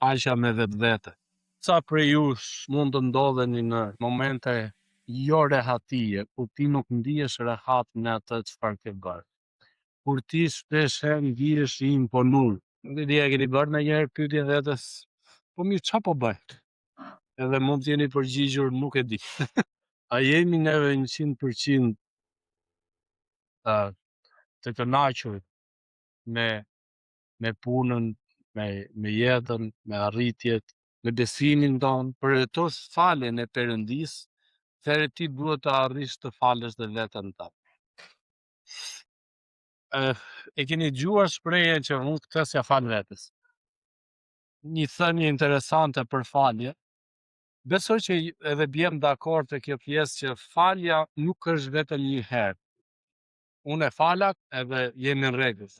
paqja me vetvete. Sa prej jush mund të ndodheni në momente jo rehatie, kur ti nuk ndihesh rehat në atë çfarë ke bërë. Kur ti shpesh herë ndihesh i imponuar. Nuk e di, a keni bërë ndonjëherë pyetje vetes, po mirë, ç'a po bëj? Edhe mund të jeni përgjigjur nuk e di. A jemi neve 100% të kënaqur me punën, me jetën, me arritjet, me besimin tonë, për të faljen e Perëndis, atëherë ti duhet të arrish të falesh dhe veten tënde. E keni dëgjuar shprehjen që unë këtë s'ja fal vetes. Një thënie interesante për falje. Besoj që edhe bjem dakord te kjo pjesë që falja nuk është vetëm një herë. Unë e falak edhe jemi në rregull.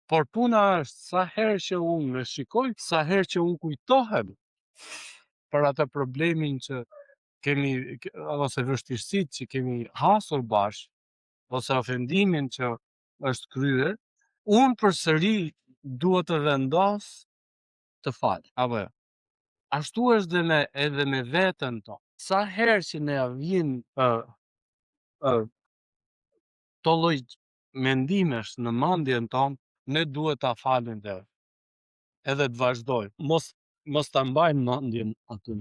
Por puna është sa herë që unë e shikoj, sa herë që unë kujtohem për atë problemin që kemi, ose vështirësitë që kemi hasur bashkë, ose ofendimin që është kryer, unë përsëri duhet të vendos të fal. Apo jo? Ashtu është edhe me veten tonë. Sa herë që ne vijnë to lloj mendimesh në mendjen tonë, ne duhet ta falim dhe edhe të vazhdojmë. Mos ta mbajmë mendjen aty.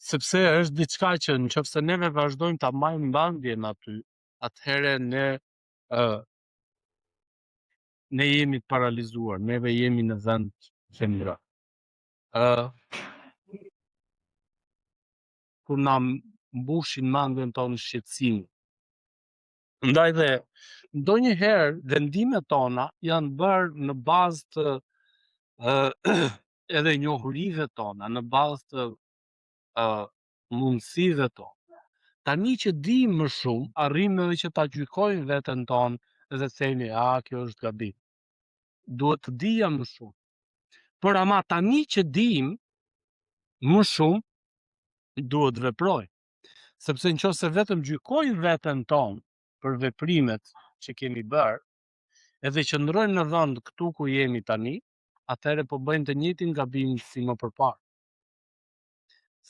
Sepse është diçka që nëse neve vazhdojmë ta mbajmë mendjen aty, atëherë ne jemi të paralizuar, neve jemi në vend qendror. Kur na mbushin mendjen tonë shqetësimi. Ndaj dhe ndonjëherë vendimet tona janë bërë në bazë të edhe njohurive tona, në bazë të mundësive tona. Tani që dim më shumë, arrijmë edhe që ta gjykojmë veten tonë dhe themi, kjo është gabim. Duhet të dija më shumë. Por ama tani që dim më shumë, duhet veproj. Sepse nëse vetëm gjykojmë veten tonë për veprimet që kemi bërë, edhe qëndrojmë në vend këtu ku jemi tani, atëherë po bëjmë të njëjtin gabim si më përpara.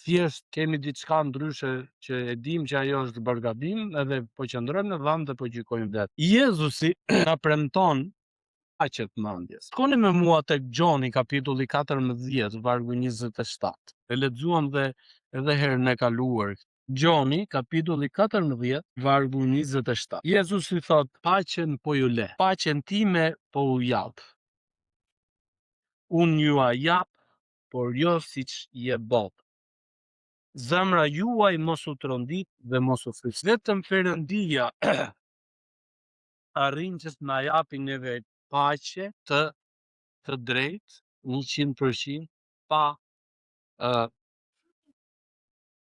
Thjesht kemi diçka ndryshe që e dim që ajo është bërë gabim, edhe po qëndrojmë në vend dhe po gjykojmë vetë. Jezusi na premton paqe të mendjes. Shkoni me mua tek Gjoni kapitulli 14, vargu 27. E lexuam dhe edhe herën e kaluar. Gjoni kapitulli 14, vargu 27. Jezusi thot, paqen po ju le, paqen time po u jap. Unë ju a jap, por jo siç je botë. Zemra juaj mos u trondit dhe mos u frikë. Vetëm Perëndia arrin që të na japi neve paqe të drejtë, 100%,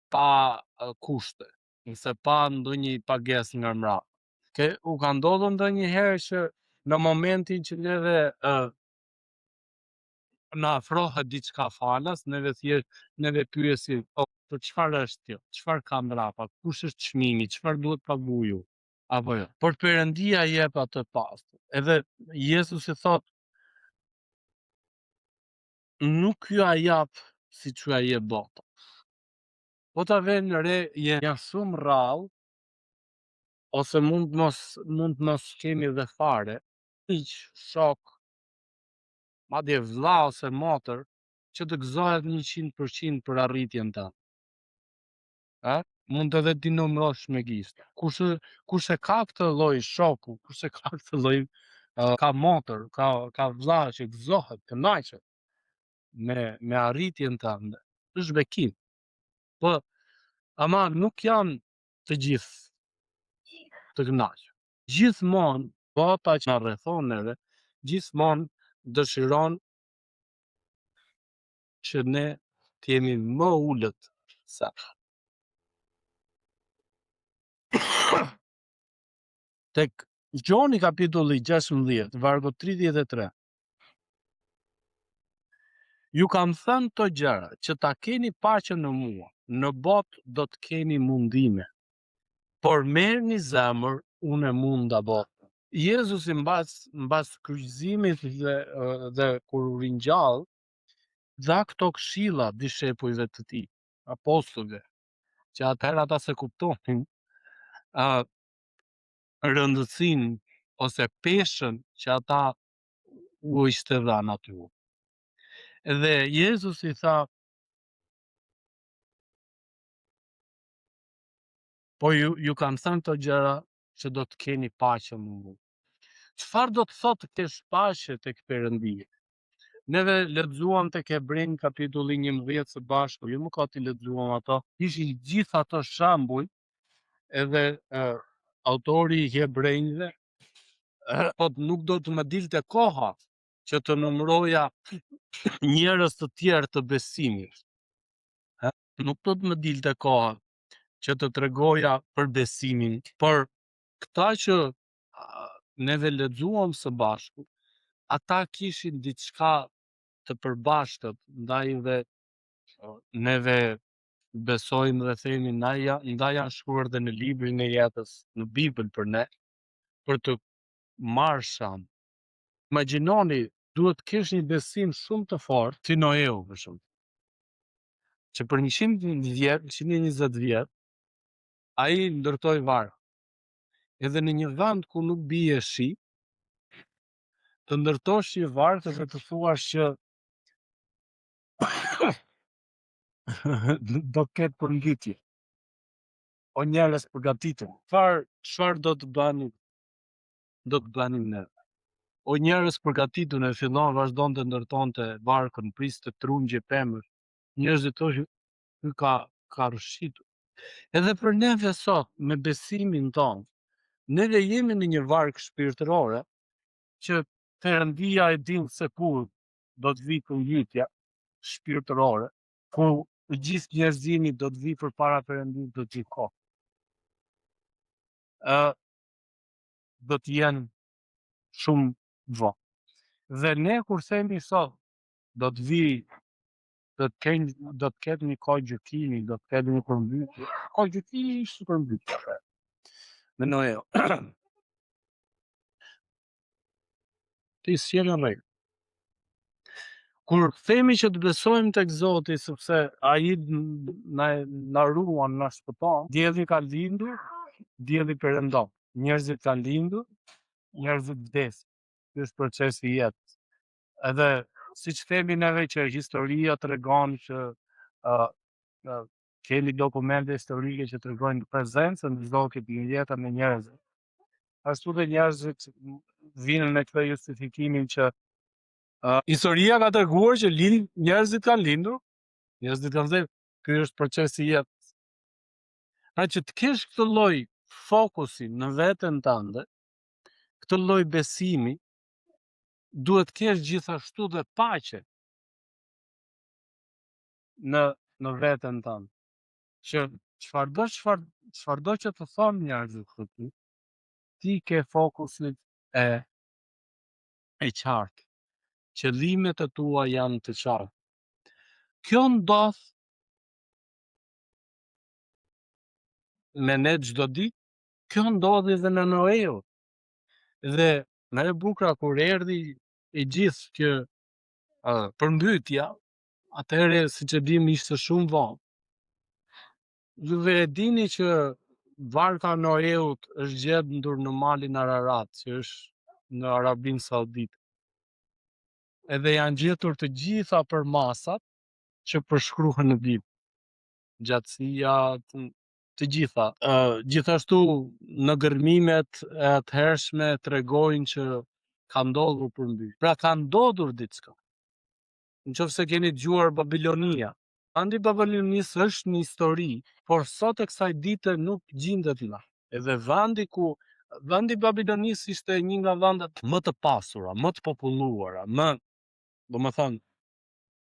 pa kushte, ose pa ndonjë pagesë nga mbrapa. U ka ndodhur ndonjëherë që në momentin që na afrohet diçka falas, neve pyesim, për çfarë është kjo? Çfarë ka mbrapa? Kush është çmimi? Çfarë duhet paguaju? Apo jo? Por Perëndia jep atë pastë. Edhe Jezusi thot, nuk ju a jap siç ju a jep bota. Po ta vënë re, janë shumë rrallë, ose mund mos kemi dhe fare, miq, shok, madje vëlla ose motër, që të gëzohet 100% për arritjen tënde. Mund edhe ti numërosh me gishta. Kush e ka këtë lloj shoku, kush e ka këtë lloj, ka motër, ka vëlla që gëzohet, kënaqet me arritjen tënde, është bekim. Po, ama nuk janë të gjithë të kënaqur. Gjithmonë bota që na rrethon neve, gjithmonë dëshiron që ne të jemi më ulët se ata. Tek Gjoni kapitulli 16, vargu 33. Ju kam thënë këto gjëra që ta keni paqen në mua. Në botë do të keni mundime, por merrni zemër, unë e munda botën. Jezusi mbas kryqëzimit dhe kur u ringjall, dha këto këshilla dishepujve të tij, apostujve, që atëherë ata se kuptonin rëndësinë ose peshën që ata u ishte dhënë atyre. Edhe Jezusi tha, po ju kam thënë këto gjëra që do të keni paqe me mua. Çfarë do të thotë të kesh paqe tek Perëndia? Neve lexuam tek Hebrejnë kapitulli 11 së bashku, jo më ka t'i lexuam ato, ishin gjithë ato shembuj, edhe autori i Hebrejnëve thot nuk do të më dilte koha që të numëroja njerëz të tjerë të besimit. Nuk do të më dilte koha që të tregoja për besimin, por këta që neve lexuam së bashku, ata kishin diçka të përbashkët ndaj dhe neve besojmë dhe themi ndaj janë shkruar dhe në librin e jetës, në Bibël për ne, për të marrë shemb. Imagjinoni, duhet të kesh një besim shumë të fortë, si Noeu për shemb, që për 100 vjet, 120 vjet, ai ndërtoi varg. Edhe në një vend ku nuk bie shi, të ndërtosh një varg dhe të thuash që do të ketë përngritje. O njerëz përgatituni. Çfarë do të bëni? Do të bëni ne. O njerëz përgatituni, vazhdonte ndërtonte varkun, priste trungje pemësh. Njerëzit thoshin, ky ka rrshitur. Edhe për neve sot, me besimin tonë, neve jemi në një varg shpirtërore, që Perëndia e din se kur do të vi përngritja shpirtërore, ku të gjithë njerëzimi do të vi përpara Perëndisë do të kohë. Do të jenë shumë vonë. Dhe ne kur themi sot, do të vi, do të ketë një kohë gjykimi, do të ketë një përmbytje. Kohë gjykimi ishte përmbytje. Me Noeu. Ti sjell në rregull. Kur themi që të besojmë tek Zoti sepse ai na ruan, na shpëton, dielli ka lindur, dielli perëndon. Njerëzit kanë lindur, njerëzit vdesin. Ky është procesi i jetës. Edhe siç themi neve që historia tregon që kemi dokumente historike që tregojnë prezencën e Zotit në jetën e njerëzve. Ashtu dhe njerëzit vinë me këtë justifikimin që historia ka treguar që njerëzit kanë lindur, njerëzit kanë vdekur. Ky është procesi i jetës. Pra që të kesh këtë lloj fokusi në veten tënde, këtë lloj besimi, duhet të kesh gjithashtu dhe paqe në veten tënde. Që çfarëdo që të thonë njerëzit këtu, ti ke fokusin e qartë. Qëllimet e tua janë të qarta. Kjo ndodh me ne çdo ditë, kjo ndodhi edhe në Noeu. Dhe më e bukura kur erdhi i gjithë që përmbytja, atëherë siç e dim ishte shumë vonë. Juve e dini që varka e Noeut është gjetur në malin Ararat, që është në Arabinë Saudite. Edhe janë gjetur të gjitha përmasat që përshkruhen në Bibël. Gjatësia, të gjitha. Gjithashtu në gërmimet e atëhershme tregojnë që ka ndodhur përmbytje. Pra ka ndodhur diçka. Nëse keni dëgjuar Babilonia, vendi Babilonisë është një histori, por sot e kësaj dite nuk gjendet më. Edhe vendi Babilonisë ishte një nga vendet më të pasura, më të populluara, domethënë,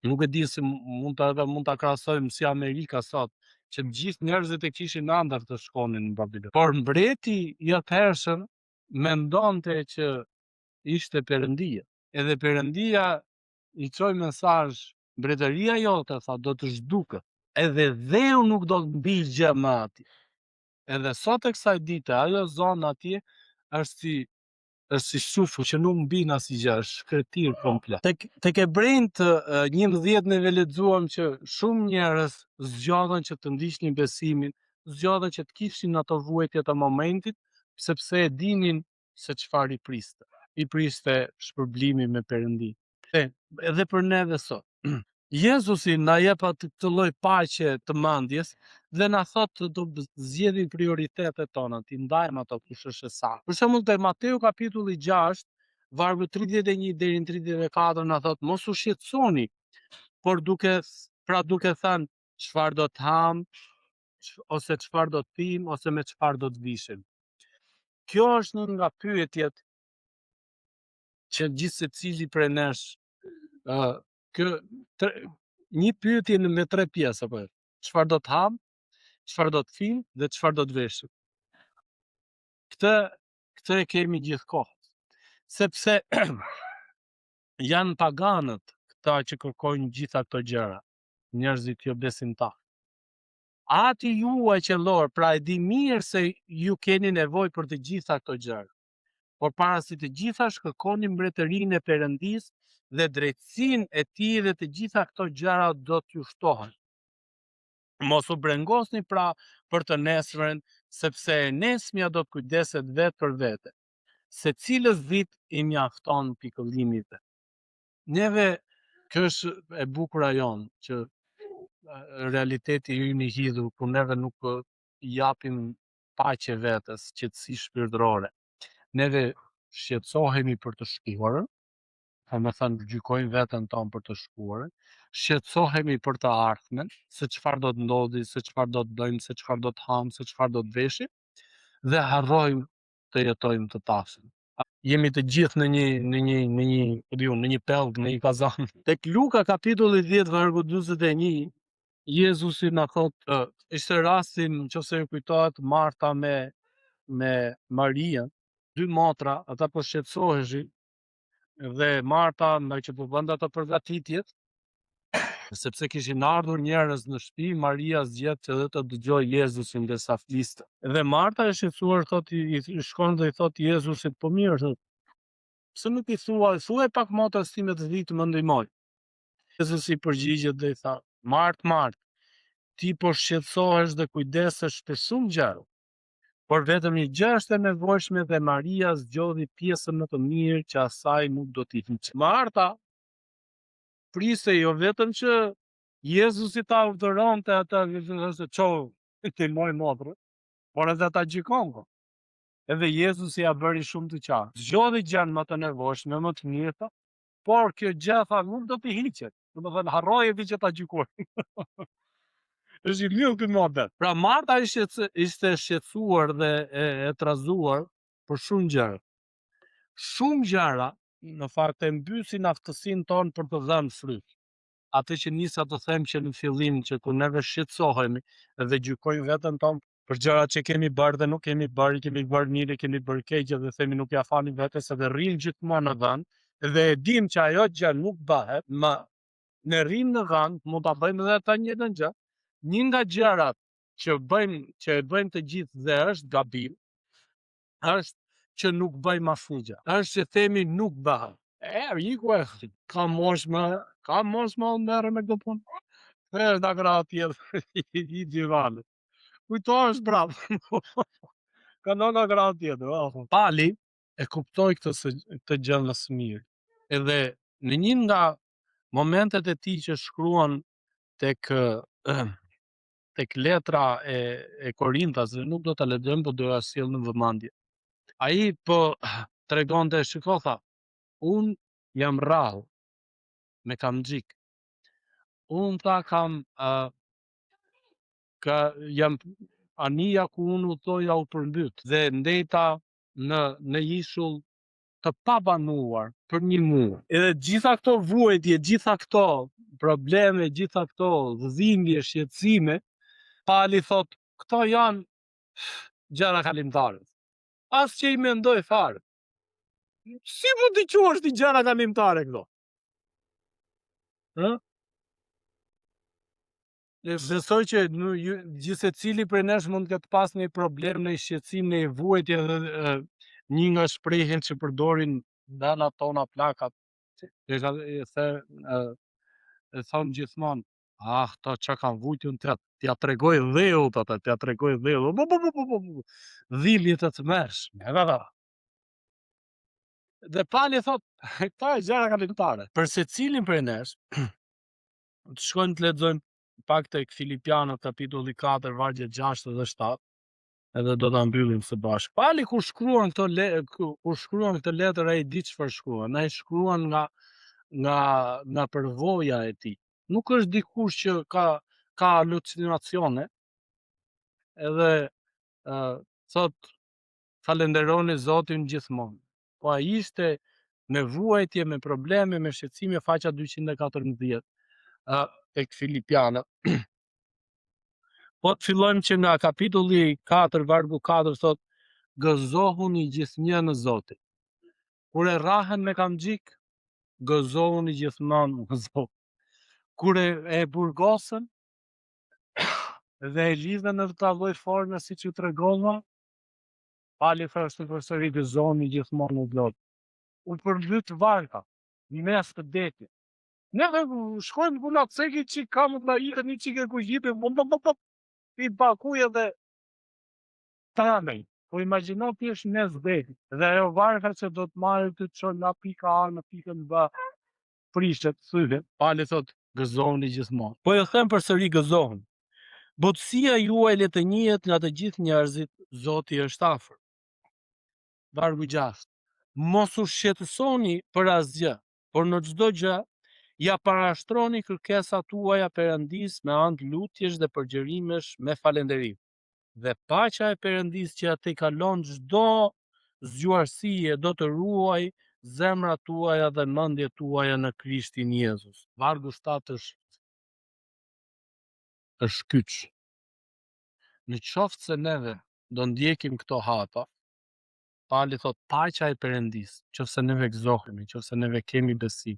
nuk e di se mund ta krahasojmë si Amerika sot, që të gjithë njerëzit e kishin ëndër të shkonin në Babilon. Por mbreti i atëhershëm mendonte që ishte Perëndia. Edhe Perëndia i çoi mesazh, mbretëria jote tha do të zhduket. Edhe dheu nuk do të mbigjë më atje. Edhe sot e kësaj dite ajo zonë atje është si është si shufu që nuk mbin asgjë, është shkretir komplet. Tek Hebrejt 11 neve lexuam që shumë njerëz zgjodhen që të ndiqnin besimin, zgjodhen që të kishin ato vuajtje të momentit, sepse e dinin se çfarë i priste. I priste shpërblimi me Perëndin. Edhe për neve sot. Jezusi na jep atë këtë lloj paqe të mendjes dhe na thotë të zgjedhim prioritetet tona, ti ndajmë ato kush është e saktë. Për shembull te Mateu kapitulli 6, vargu 31 deri në 34 na thotë mos u shqetësoni, por duke thënë çfarë do të ham, ose çfarë do të pim, ose me çfarë do të vishim. Kjo është një nga pyetjet që gjithë secili prej nesh një pyetje me 3 pjesë apo çfarë do të ham, çfarë do të fim dhe çfarë do të veshim. Këtë e kemi gjithkohë. Sepse janë paganët këta që kërkojnë gjitha këto gjëra, njerëzit jo besimtar. Ati juaj qellor, pra e di mirë se ju keni nevojë për të gjitha këto gjëra. Por para si të gjitha shkërkoni mbretërinë e Perëndisë dhe drejtësinë e tij dhe të gjitha këto gjëra do t'ju shtohen. Mos u brengosni pra për të nesërmen, sepse e nesmja do të kujdeset vetë për vete. Secilës ditë i mjafton pikëllimi vet. Neve kjo është e bukura jonë që realiteti ynë i hidhur ku neve nuk japim paqe vetes, qetësi shpirtërore. Neve shqetësohemi për të shkuarën, me thënë gjykojmë veten tonë për të shkuarën, shqetësohemi për të ardhmen, se çfarë do të ndodhi, se çfarë do të bëjmë, se çfarë do të ham, se çfarë do të veshim, dhe harrojmë të jetojmë të tasëm. Jemi të gjithë në një pellg, në një kazan. Tek Luka kapitulli 10 vargu 41, Jezusi na thotë, ishte rastin nëse ju kujtohet Marta me Maria, 2 motra, ata po shqetësoheshin dhe Marta ndaj që po bënte ato përgatitjet, sepse kishin ardhur njerëz në shtëpi, Maria zgjedh edhe të dëgjojë Jezusin derisa fliste. Dhe Marta e shqetësuar thotë i shkon dhe i thotë Jezusit, po mirë, pse nuk i thuaj pak motrës time të vijë të më ndihmoj. Jezusi i përgjigjet dhe i tha, Martë, ti po shqetësohesh dhe kujdesesh për shumë gjëra, por vetëm një gjë është e nevojshme dhe Maria zgjodhi pjesën më të mirë që asaj nuk do t'i hiqet. Marta priste jo vetëm që Jezusi ta urdhëronte ata se çoj të moj motrën, por edhe ta gjykon. Edhe Jezusi ja bëri shumë të qartë. Zgjodhi gjën më të nevojshme, më të mirë, por kjo gjë tha nuk do t'i hiqet. Domethënë harroje ti që ta gjykoj. Është i lill këtë mohabet. Pra Marta ishte shqetësuar dhe e trazuar për shumë gjëra. Shumë gjëra në fakt e mbysin aftësinë tonë për të dhënë fryt. Atë që nisa të them që në fillim që kur neve shqetësohemi dhe gjykojmë veten tonë për gjërat që kemi bërë dhe nuk kemi bërë, kemi bërë mirë, kemi bërë keq dhe themi nuk ja fali vetes edhe rrim gjithmonë në vend dhe e dim që ajo gjë nuk bëhet, më ne rrim në vend, mund ta bëjmë edhe ata njëjtën gjë. Një nga gjërat që e bëjmë të gjithë dhe është gabim, është që nuk bëjmë asnjë. Është që themi nuk bëhet. Ka mosh më merre me këtë punë. Nga krah tjetër i divanit. Kujtohesh bravo. Ka nga krah tjetër. Pali e kuptoi këtë gjë më së miri. Edhe në një nga momentet e tij që shkruan tek letra e Korintasve, nuk do ta lexojmë, por do ja sjell në vëmendje. Ai po tregonte, shiko tha, un jam rrallë me kamxhik. Un tha jam anija ku unë udhtoja u përmbyt dhe ndeta në ishull të pabanuar për 1 muaj. Edhe gjitha këto vuajtje, gjitha këto probleme, gjitha këto dhimbje, shqetësime, Pali thot, këto janë gjëra kalimtare. As që i mendoj fare. Si mund t'i quash ti gjëra kalimtare këto? Besoj që gjithë secili prej nesh mund të ketë pas një problem, një shqetësim, një vuajtje një nga shprehjen që përdorin nënat tona plakat, e thonë gjithmonë, to që kanë vujtun t'ja tregoj dheut ata, t'ja tregoj dheut, dhimbje të tmerrshme. Dhe Pali thot, këta e gjëra kalimtare. Për secilin prej nesh, të shkojmë të lexojmë pak tek Filipianët kapitulli 4 vargje 6 dhe 7, edhe do ta mbyllim së bashku. Pali kur shkruan këtë letër ai di çfarë shkruan. Ai shkruan nga përvoja e tij. Nuk është dikush që ka halucinacione, edhe thot falenderoni Zotin gjithmonë. Po ai ishte me vuajtje, me probleme, me shqetësime, faqja 214 tek Filipianët. Po të fillojmë që nga kapitulli 4 vargu 4 thot gëzohuni gjithnjë në Zotin. Kur e rrahen me kamxhik, gëzohuni gjithmonë në Zot. Kur e burgosën dhe e lidhen në të lloj forme siç ju tregova, Pali thoshte përsëri gëzohuni gjithmonë në Zot. U përmbyt varka në mes të detit. Neve shkojmë puna ceki që kam të ikën një qike ku gjipe, i bakuj edhe tanej. Po imagjino ti është në detit. Dhe ajo varka që do të marrë të çon nga pika A në pikën B, prishet, thyhet. Pali thot gëzohuni gjithmonë. Po e them përsëri gëzohuni. Butësia juaj le të njihet nga të gjithë njerëzit, Zoti është afër. Vargu 6. Mos u shqetësoni për asgjë, por në çdo gjë ja parashtroni kërkesat tuaja Perëndis me anë të lutjesh dhe përgjërimesh me falënderim. Dhe paqja e Perëndis që atë kalon çdo zgjuarësie do të ruaj zemrat tuaja dhe mendjet tuaja në Krishtin Jezus. Vargu 7 është kyç. Në qoftë se neve do ndjekim këto hapa, Pali thot paqja e Perëndis, nëse neve gëzohemi, nëse neve kemi besim,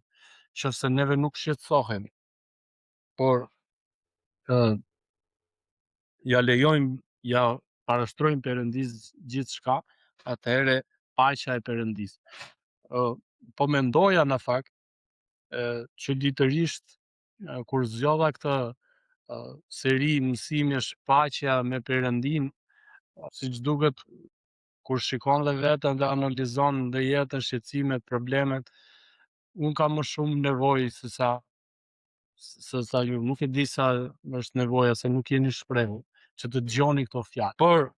nëse neve nuk shqetësohemi, por ja lejojmë, ja parashtrojmë Perëndis gjithçka, atëherë paqja e Perëndis. Po mendoja në fakt që ditërisht kur zgjodha këtë seri mësimesh paqja me Perëndin, siç duket kur shikon dhe vetën dhe analizon dhe jetën, shqetësimet, problemet, unë kam më shumë nevojë se sa ju. Nuk e di sa është nevoja, se nuk jeni shprehur që të dëgjoni këto fjalë. Por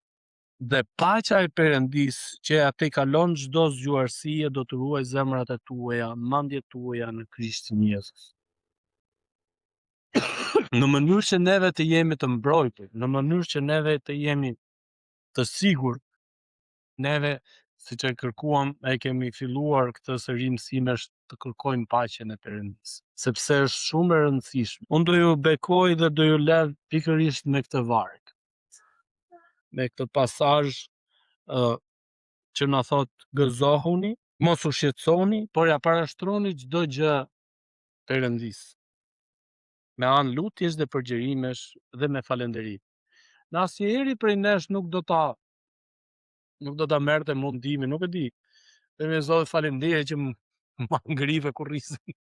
dhe paqja e Perëndis që atë kalon çdo zgjuarësie do të ruaj zemrat e tuaja, mendjet tuaja në Krishtin Jezus. Në mënyrë që neve të jemi të mbrojtur, në mënyrë që neve të jemi të sigurt, neve, siç e kërkuam, e kemi filluar këtë seri mësimesh të kërkojmë paqen e Perëndis, sepse është shumë e rëndësishme. Unë do ju bekoj dhe do ju lëv pikërisht me këtë varg, me këtë pasazh që na thot gëzohuni, mos u shqetësoni, por ja parashtroni çdo gjë Perëndis me anë lutjesh dhe përgjërimesh dhe me falënderim. Në asnjëri prej nesh nuk do ta merrte mundimin, nuk e di. Dhe me Zot faleminderit që më ngrive kurrizin,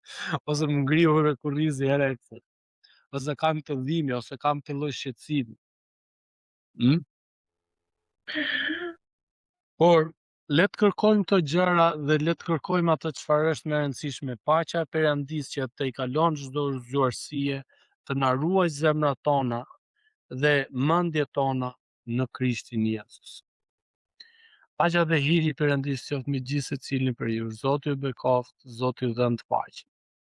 ose më ngrive kurrizi herë e ose kam të dhimbje, ose kam të lloj shqetësimi. Por le të kërkojmë këto gjëra dhe le të kërkojmë atë çfarë është më e rëndësishme, paqja e Perëndis që atë i kalon çdo zgjuarësie, të na ruaj zemrat tona dhe mendjet tona në Krishtin Jezus. Paqja dhe hiri i Perëndis qoftë me gjithë secilin për ju. Zoti ju bekoft, Zoti ju dhënë të paqe.